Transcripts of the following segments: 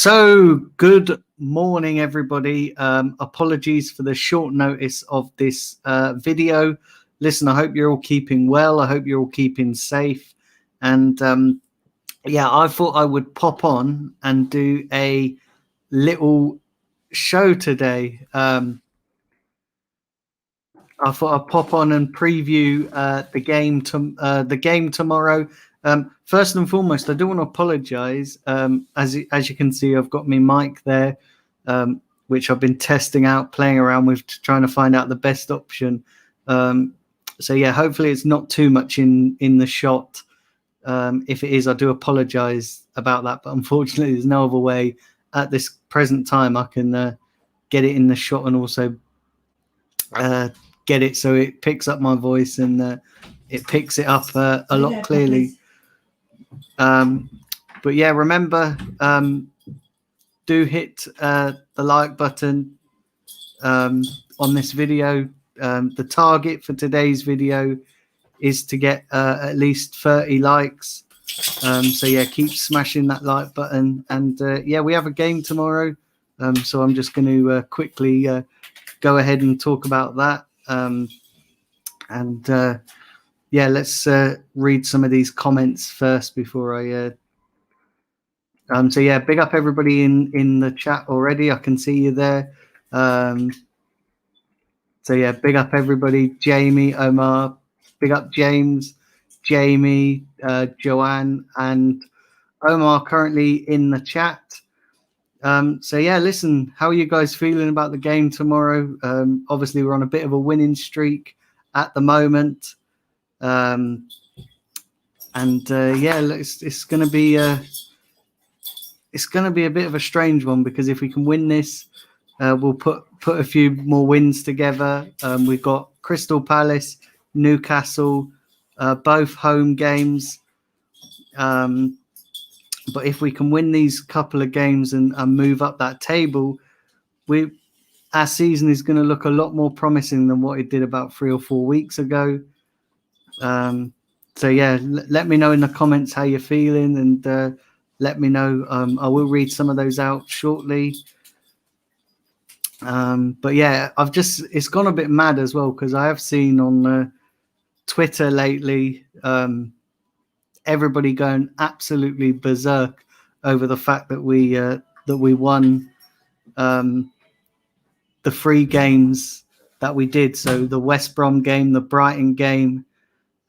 So, good morning, everybody. Apologies for the short notice of this video. Listen, I hope you're all keeping well. I hope you're all keeping safe. And yeah, I thought I would pop on and do a little show today. I thought I'd pop on and preview the game tomorrow. First and foremost, I do want to apologize. As you can see, I've got my mic there, which I've been testing out, playing around with, trying to find out the best option. So yeah, hopefully it's not too much in the shot. If it is, I do apologize about that. But unfortunately, there's no other way at this present time I can get it in the shot and also get it so it picks up my voice and it picks it up a lot clearly. But yeah, remember, do hit the like button on this video. The target for today's video is to get at least 30 likes. So yeah, keep smashing that like button. And yeah, we have a game tomorrow. So I'm just going to quickly go ahead and talk about that. Yeah, let's read some of these comments first before I so yeah, big up everybody in the chat already. I can see you there. So yeah, big up everybody. Jamie, Omar, big up James, Jamie, Joanne, and Omar currently in the chat. So yeah, listen, how are you guys feeling about the game tomorrow? Obviously, we're on a bit of a winning streak at the moment. Yeah, it's going to be a bit of a strange one, because if we can win this, we'll put a few more wins together. We've got Crystal Palace, Newcastle, both home games. But if we can win these couple of games and move up that table, our season is going to look a lot more promising than what it did about 3 or 4 weeks ago. So yeah, let me know in the comments how you're feeling, and let me know. I will read some of those out shortly. But yeah, it's gone a bit mad as well, because I have seen on Twitter lately everybody going absolutely berserk over the fact that we won the 3 games that we did. So the West Brom game, the Brighton game,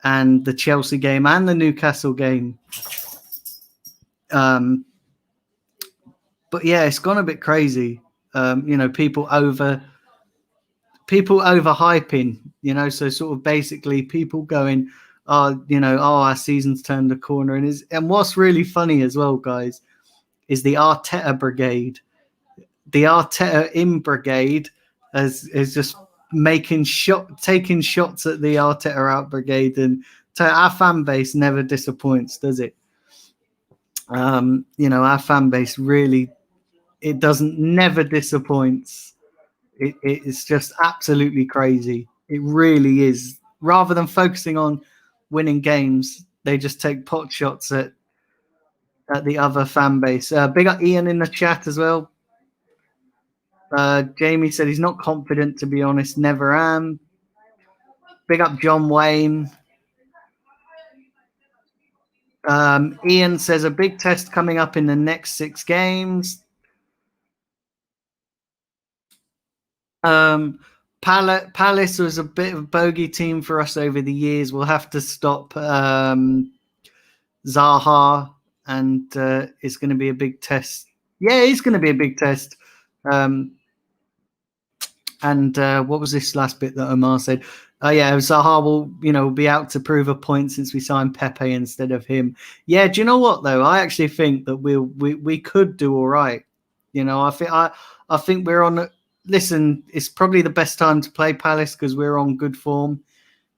and the Chelsea game, and the Newcastle game. But yeah, it's gone a bit crazy. People overhyping, so sort of basically people going, our season's turned a corner. And what's really funny as well, guys, is the Arteta brigade. The Arteta in brigade is just taking shots at the Arteta out brigade, and our fan base never disappoints, does it? Our fan base really, it never disappoints. It's just absolutely crazy. It really is. Rather than focusing on winning games, they just take pot shots at the other fan base. Big up Ian in the chat as well. Jamie said he's not confident, to be honest. Never am. Big up John Wayne. Ian says a big test coming up in the next 6 games. Palace was a bit of a bogey team for us over the years. We'll have to stop Zaha, and it's going to be a big test. Yeah, it's going to be a big test. And what was this last bit that Omar said? Oh yeah, Zaha will be out to prove a point since we signed Pepe instead of him. Yeah, do you know what though? I actually think that we could do all right. I think we're on. Listen, it's probably the best time to play Palace because we're on good form.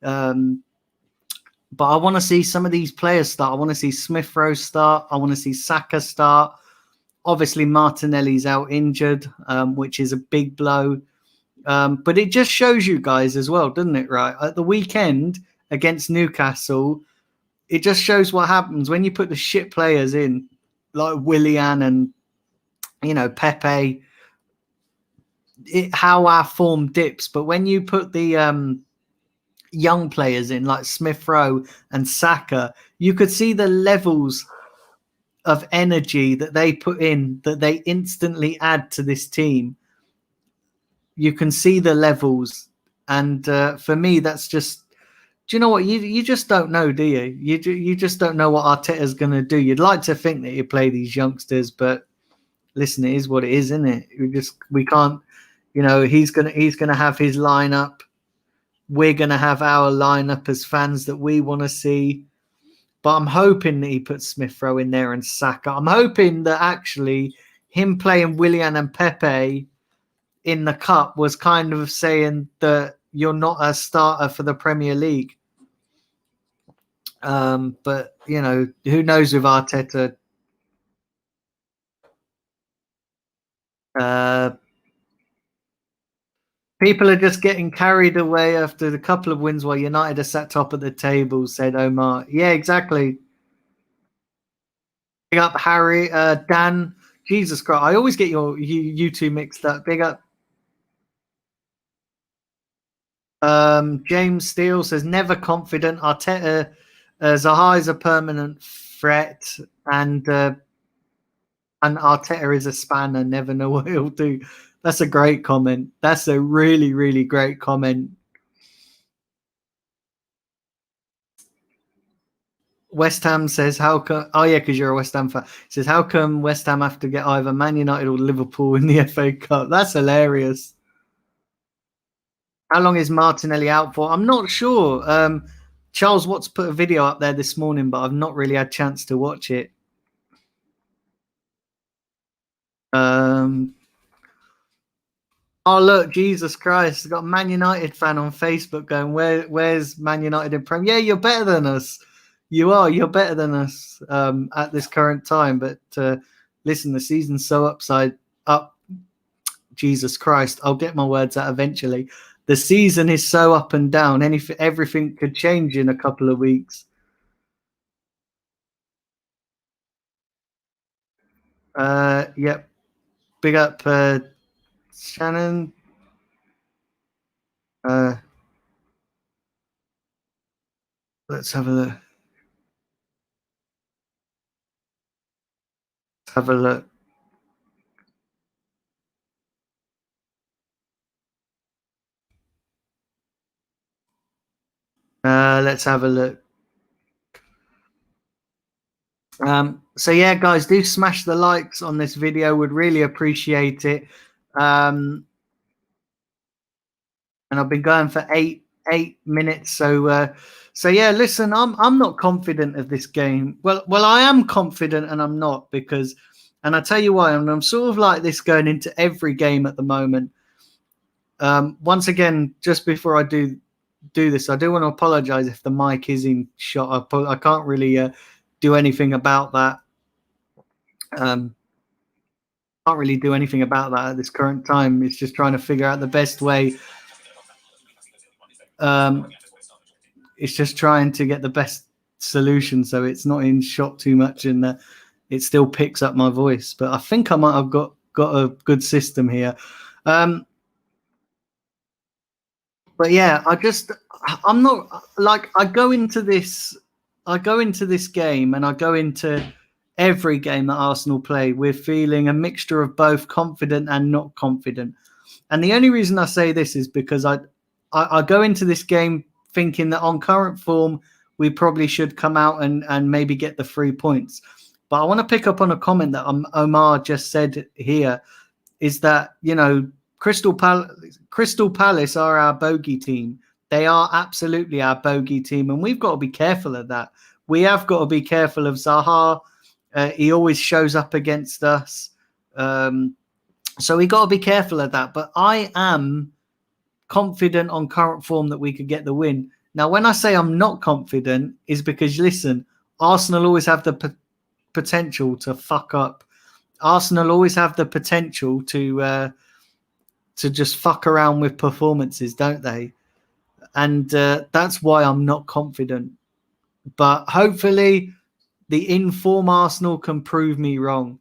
But I want to see some of these players start. I want to see Smith Rowe start. I want to see Saka start. Obviously, Martinelli's out injured, which is a big blow. But it just shows you guys as well, doesn't it? Right, at the weekend against Newcastle, it just shows what happens when you put the shit players in, like Willian and Pepe, how our form dips. But when you put the young players in like Smith Rowe and Saka, you could see the levels of energy that they put in, that they instantly add to this team. You can see the levels, and for me, that's just. Do you know what? You just don't know, do you? You just don't know what Arteta's going to do. You'd like to think that you play these youngsters, but listen, it is what it is, isn't it? We can't. He's gonna have his lineup. We're gonna have our lineup as fans that we want to see. But I'm hoping that he puts Smith Rowe in there and Saka. I'm hoping that actually him playing Willian and Pepe in the cup was kind of saying that you're not a starter for the Premier League. But who knows with Arteta? People are just getting carried away after the couple of wins while United are sat top of the table, said Omar. Yeah, exactly. Big up Harry, Dan. Jesus Christ, I always get you two mixed up. Big up. James Steele says never confident. Arteta, Zaha is a permanent threat, and Arteta is a spanner. Never know what he'll do. That's a great comment. That's a really, really great comment. West Ham says, how come? Oh, yeah, because you're a West Ham fan. Says, how come West Ham have to get either Man United or Liverpool in the FA Cup? That's hilarious. How long is Martinelli out for? I'm not sure. Charles Watts put a video up there this morning, but I've not really had a chance to watch it. Oh, look, Jesus Christ. I've got a Man United fan on Facebook going, where's Man United in Prem? Yeah, you're better than us. You are. You're better than us at this current time. But listen, the season's so upside up. Jesus Christ. I'll get my words out eventually. The season is so up and down. Everything could change in a couple of weeks. Yep. Big up Shannon. Let's have a look. Let's have a look. Let's have a look. So yeah, guys, do smash the likes on this video. Would really appreciate it. And I've been going for eight minutes. So yeah, listen, I'm not confident of this game. Well, I am confident and I'm not, because, and I tell you why. I'm sort of like this going into every game at the moment. Once again, just before I do this, I do want to apologize if the mic is in shot. I can't really do anything about that. Can't really do anything about that at this current time. It's just trying to figure out the best way. It's just trying to get the best solution so it's not in shot too much and it still picks up my voice. But I think I might have got a good system here. But yeah, I'm not like, I go into this game and I go into every game that Arsenal play, we're feeling a mixture of both confident and not confident. And the only reason I say this is because I go into this game thinking that on current form, we probably should come out and maybe get the 3 points. But I want to pick up on a comment that Omar just said here, is that, Crystal Palace are our bogey team. They are absolutely our bogey team, and we've got to be careful of that. We have got to be careful of Zaha. He always shows up against us. So we got to be careful of that. But I am confident on current form that we could get the win. Now, when I say I'm not confident, is because, listen, Arsenal always have the potential to fuck up. Arsenal always have the potential to just fuck around with performances, don't they? And that's why I'm not confident. But hopefully the inform Arsenal can prove me wrong.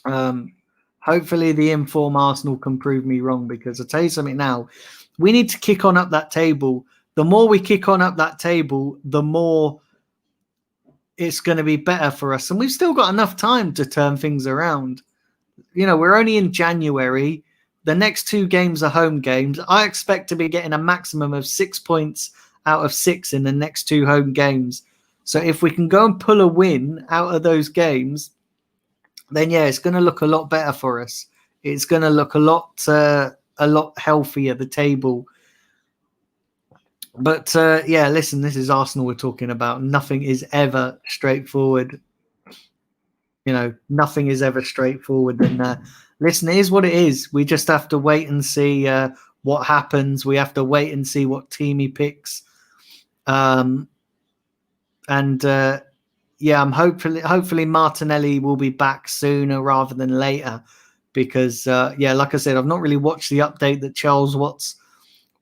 Hopefully the inform Arsenal can prove me wrong, because I'll tell you something now. We need to kick on up that table. The more we kick on up that table, the more it's going to be better for us. And we've still got enough time to turn things around. We're only in January. The next 2 games are home games. I expect to be getting a maximum of 6 points out of 6 in the next 2 home games. So if we can go and pull a win out of those games, then yeah, it's going to look a lot better for us. It's going to look a lot healthier, the table. But yeah, listen, this is Arsenal we're talking about. Nothing is ever straightforward. Nothing is ever straightforward. And listen, it is what it is. We just have to wait and see what happens. We have to wait and see what team he picks. Yeah, I'm hopefully Martinelli will be back sooner rather than later, because yeah, like I said, I've not really watched the update that Charles Watts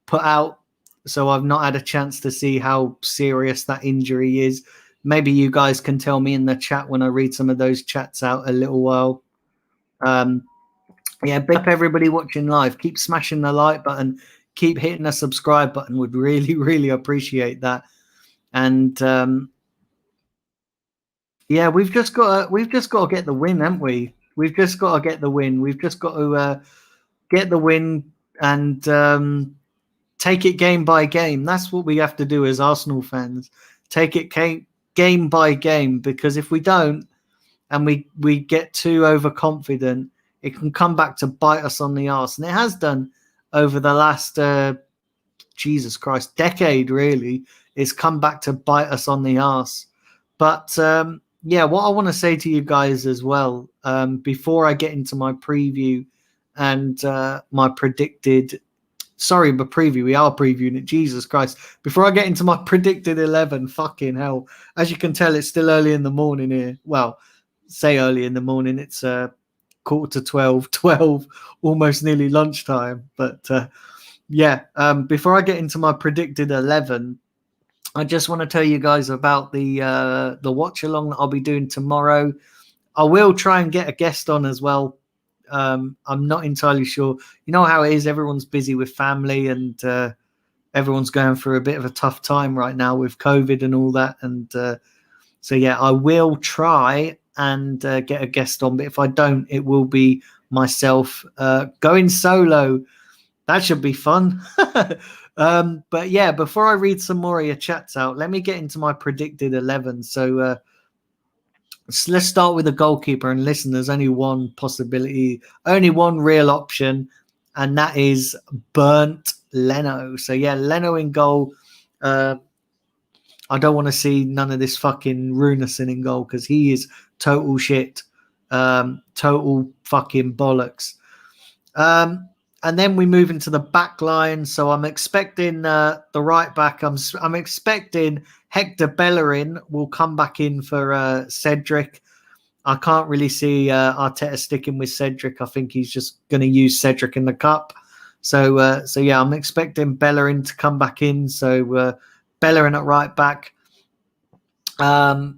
put out, so I've not had a chance to see how serious that injury is. Maybe you guys can tell me in the chat when I read some of those chats out a little while. Yeah, big up everybody watching live. Keep smashing the like button. Keep hitting the subscribe button. Would really, really appreciate that. And yeah, we've just got to get the win, haven't we? We've just got to get the win. We've just got to get the win and take it game by game. That's what we have to do as Arsenal fans. Take it game by game, because if we don't and we get too overconfident, it can come back to bite us on the arse. And it has done over the last, Jesus Christ, decade, really. It's come back to bite us on the arse. But yeah, what I want to say to you guys as well, before I get into my preview and my predicted, my preview, we are previewing it, Jesus Christ. Before I get into my predicted 11, fucking hell. As you can tell, it's still early in the morning here. Well, say early in the morning, it's 12, almost nearly lunchtime. But yeah, before I get into my predicted 11, I just want to tell you guys about the watch along that I'll be doing tomorrow. I will try and get a guest on as well. I'm not entirely sure. You know how it is. Everyone's busy with family, and everyone's going through a bit of a tough time right now with COVID and all that. And so, yeah, I will try and get a guest on. But if I don't, it will be myself going solo. That should be fun. But yeah, before I read some more of your chats out, let me get into my predicted 11. So let's start with the goalkeeper. And listen, there's only one possibility, only one real option, and that is Bernd Leno. So yeah, Leno in goal. I don't want to see none of this fucking Runarsson in goal, because he is total shit. Total fucking bollocks. And then we move into the back line. So I'm expecting the right back. I'm expecting Hector Bellerin will come back in for Cedric. I can't really see Arteta sticking with Cedric. I think he's just going to use Cedric in the cup. So yeah, I'm expecting Bellerin to come back in. So Bellerin at right back. Now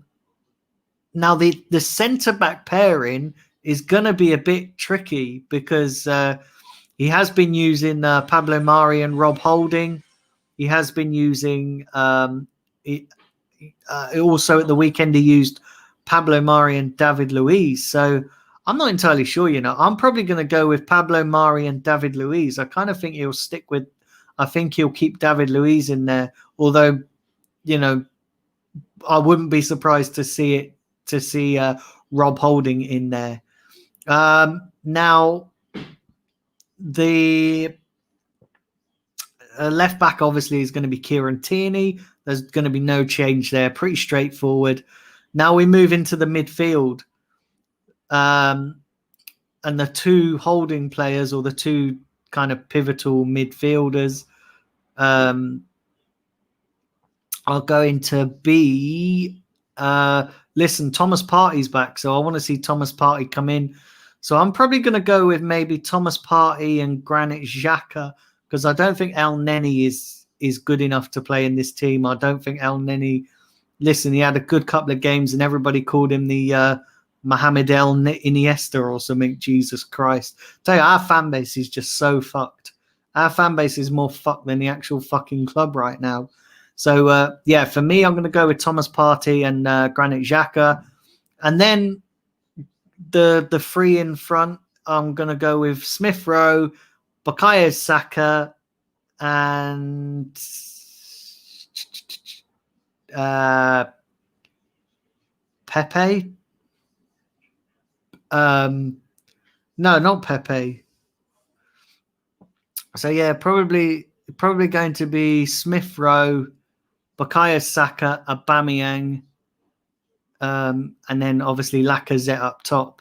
the centre back pairing is going to be a bit tricky, because he has been using Pablo Mari and Rob Holding. He has been using also at the weekend he used Pablo Mari and David Luiz. So I'm not entirely sure, I'm probably going to go with Pablo Mari and David Luiz. I kind of think I think he'll keep David Luiz in there. Although, I wouldn't be surprised to see Rob Holding in there. Now, the left back obviously is going to be Kieran Tierney. There's going to be no change there. Pretty straightforward. Now we move into the midfield. And the two holding players, or the two kind of pivotal midfielders, are going to be... listen, Thomas Partey's back, so I want to see Thomas Partey come in. So I'm probably going to go with maybe Thomas Partey and Granit Xhaka, because I don't think El Neni is good enough to play in this team. I don't think El Neni... Listen, he had a good couple of games, and everybody called him the Mohamed El Iniesta or something. Jesus Christ. Tell you, our fan base is just so fucked. Our fan base is more fucked than the actual fucking club right now. So, yeah, for me, I'm going to go with Thomas Partey and Granit Xhaka. And then the three in front, I'm going to go with Smith Rowe, Bukayo Saka, and Pepe. No, not Pepe. So yeah, probably going to be Smith Rowe, Bukayo Saka, Aubameyang, and then obviously Lacazette up top.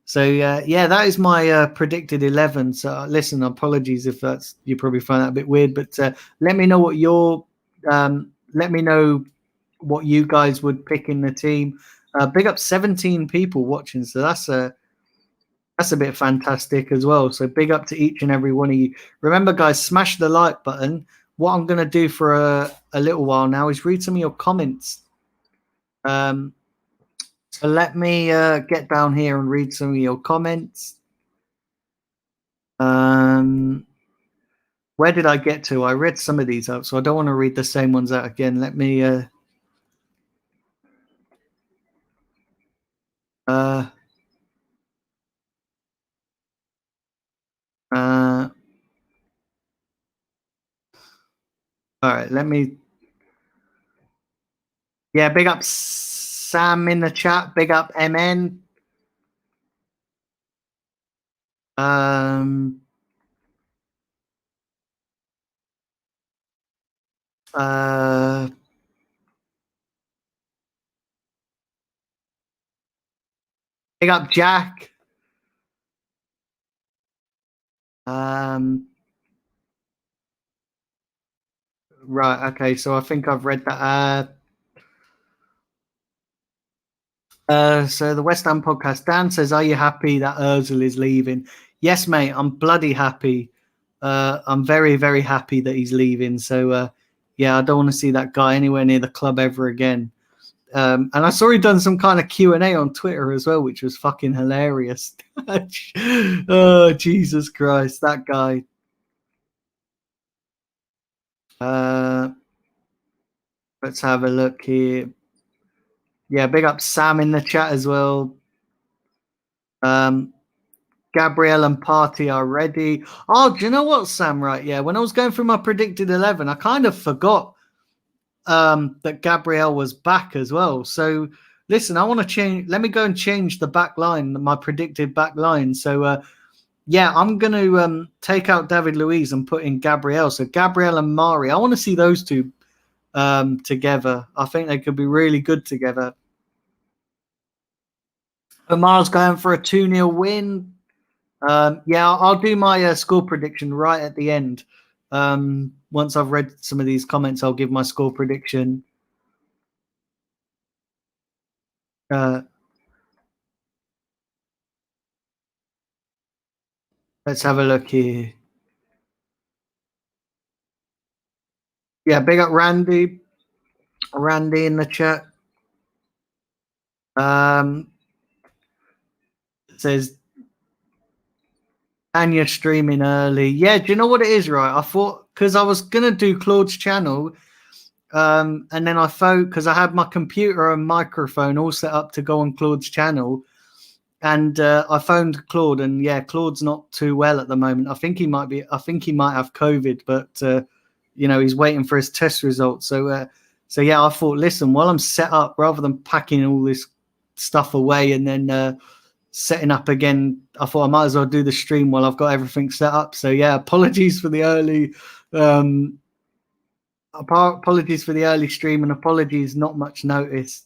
So yeah, that is my predicted 11. So listen, apologies if that's you probably find that a bit weird, but let me know what let me know what you guys would pick in the team. Big up 17 people watching, so that's a bit fantastic as well. So big up to each and every one of you. Remember, guys, smash the like button. What I'm going to do for a little while now is read some of your comments. So let me get down here and read some of your comments. Where did I get to? I read some of these out, so I don't want to read the same ones out again. Let me... all right, let me... Yeah, big up Sam in the chat. Big up MN. Big up Jack. Right, okay, so I think I've read that. So the West Ham podcast, Dan says, are you happy that Ozil is leaving? Yes, mate, I'm bloody happy. I'm very, very happy that he's leaving. So, yeah, I don't want to see that guy anywhere near the club ever again. And I saw he done some kind of Q&A on Twitter as well, which was fucking hilarious. Oh, Jesus Christ, that guy. Let's have a look here. Yeah, big up Sam in the chat as well. Gabriel and Partey are ready. Oh, do you know what, Sam? Right, yeah. When I was going through my predicted 11, I kind of forgot that Gabriel was back as well. So, listen, I want to change. Let me go and change the back line, my predicted back line. So, yeah, I'm going to take out David Luiz and put in Gabriel. So, Gabriel and Mari. I want to see those two together. I think they could be really good together. Omar's going for a 2-0 win. Yeah, I'll do my score prediction right at the end. Once I've read some of these comments, I'll give my score prediction. Let's have a look here. Yeah, big up Randy. Randy in the chat. Says, and you're streaming early. Yeah, do you know what it is, right? I thought, because I was going to do Claude's channel, and then I phoned, because I had my computer and microphone all set up to go on Claude's channel, and I phoned Claude, and yeah, Claude's not too well at the moment. I think he might have COVID, but he's waiting for his test results. So yeah, I thought, listen, while I'm set up, rather than packing all this stuff away and then setting up again, I thought I might as well do the stream while I've got everything set up. So yeah, apologies for the early stream, and apologies not much notice.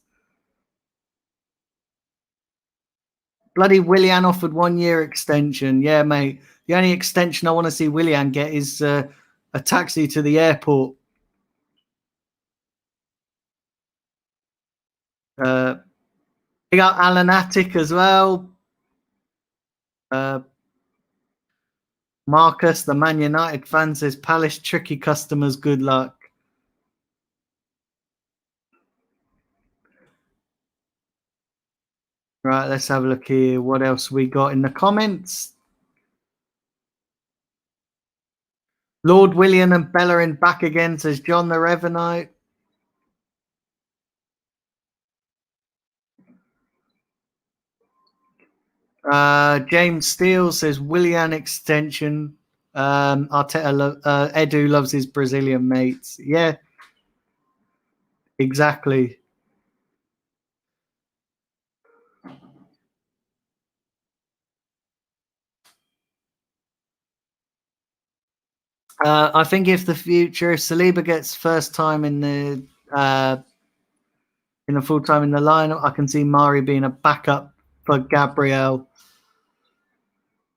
Bloody Willian offered 1 year extension. Yeah, mate. The only extension I want to see Willian get is a taxi to the airport. We got Alan Attic as well. Marcus, the Man United fan, says Palace tricky customers. Good luck. Right, let's have a look here. What else we got in the comments? Lord William and Bellerin back again, says John the Revenite. James Steele says Willian extension. Arteta, Edu loves his Brazilian mates. Yeah, exactly. I think if the future, if Saliba gets first time in the full time in the lineup, I can see Mari being a backup for Gabriel.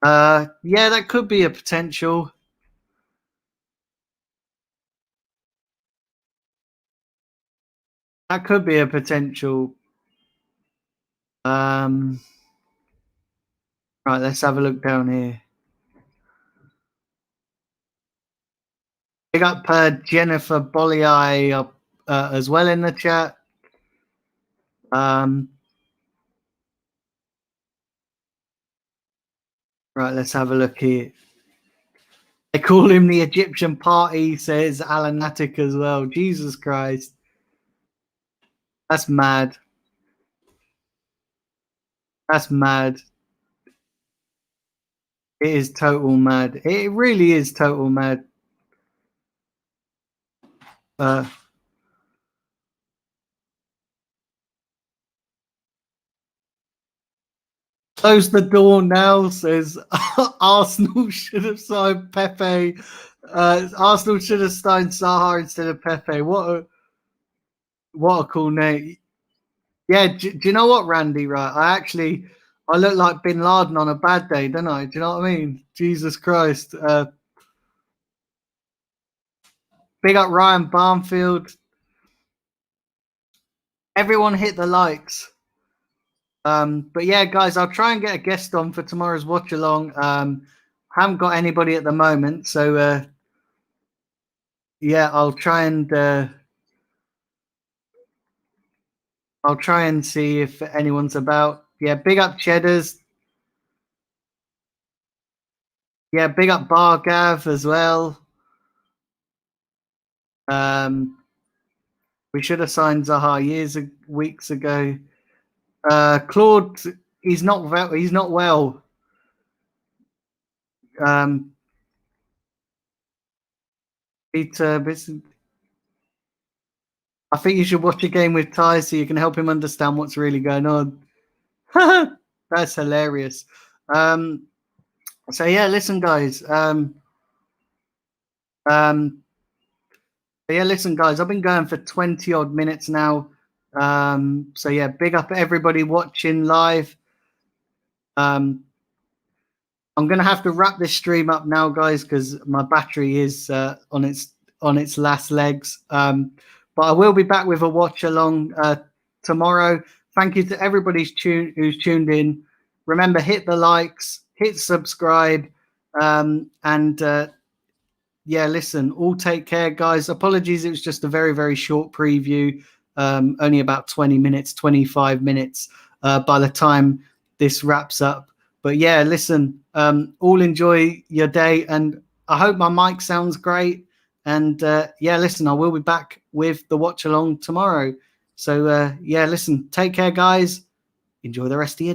Yeah, that could be a potential. That could be a potential. Right, let's have a look down here. Big up Jennifer Bolliai as well in the chat. Right, let's have a look here. They call him the Egyptian party, says Alan Natic as well. Jesus Christ. That's mad. That's mad. It is total mad. It really is total mad. Close the door now, says Arsenal should have signed Pepe. Arsenal should have signed Zaha instead of Pepe. What a cool name. Yeah, do you know what, Randy? Right, I look like Bin Laden on a bad day, don't I? Do you know what I mean? Jesus Christ. Big up Ryan Barnfield. Everyone hit the likes. But yeah, guys, I'll try and get a guest on for tomorrow's watch along. Haven't got anybody at the moment, so yeah, I'll try and see if anyone's about. Yeah, big up Cheddars. Yeah, big up Bargav as well. We should have signed Zaha weeks ago. Claude, he's not well. Peter, I think you should watch a game with Ty so you can help him understand what's really going on. That's hilarious. So yeah, listen, guys. Yeah, listen, guys. I've been going for 20 odd minutes now. So yeah, big up everybody watching live. I'm gonna have to wrap this stream up now, guys, because my battery is on its last legs. But I will be back with a watch along tomorrow. Thank you to everybody who's tuned in. Remember, hit the likes, hit subscribe, and yeah, listen, all take care, guys. Apologies, it was just a very, very short preview, only about 20 minutes, 25 minutes by the time this wraps up. But yeah, listen, all enjoy your day, and I hope my mic sounds great. And yeah, listen, I will be back with the watch along tomorrow. So yeah, listen, take care, guys. Enjoy the rest of your day.